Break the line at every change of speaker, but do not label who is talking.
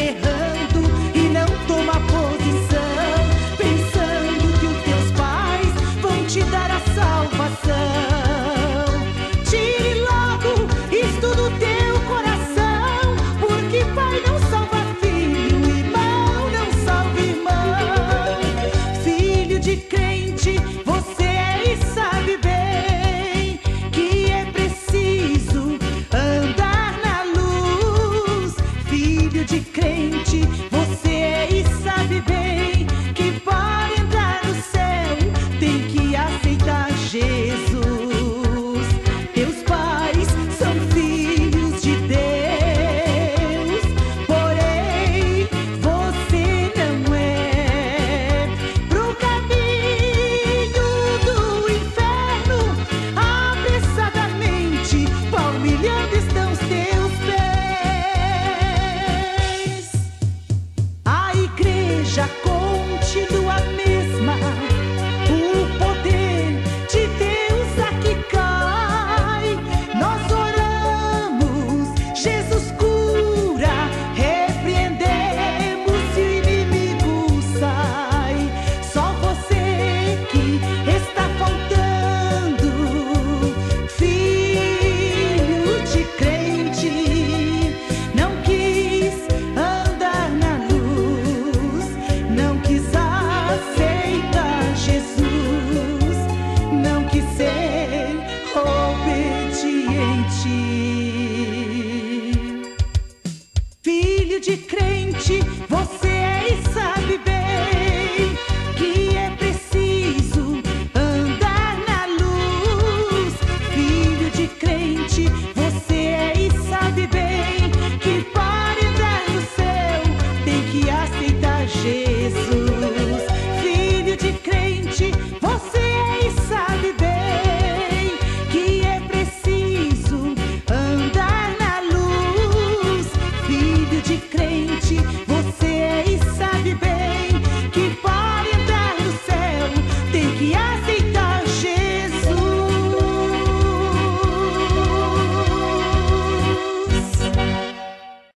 errando e não toma posição, pensando que os teus pais vão te dar a salvação. Tire logo isto do teu coração, porque pai não salva filho, irmão não salva irmão. Filho de crente, você é e sabe bem que é preciso andar na luz. Filho de crente, você é e sabe bem que para entrar no céu tem que aceitar Jesus. Teus pais são filhos de Deus, porém você não é. Pro caminho do inferno, apressadamente, palmilhando estão os teus pés. A igreja continua a mesma, o poder de Deus aqui cai. Nós oramos, Jesus cura, repreendemos e o inimigo sai. Só você que está faltando, filho de crente, não quis andar na luz, não quis aceitar Jesus, não quis ser obediente. Filho de crente, você é e sabe bem que é preciso andar na luz. Filho de crente, você é e sabe bem que para entrar no céu tem que aceitar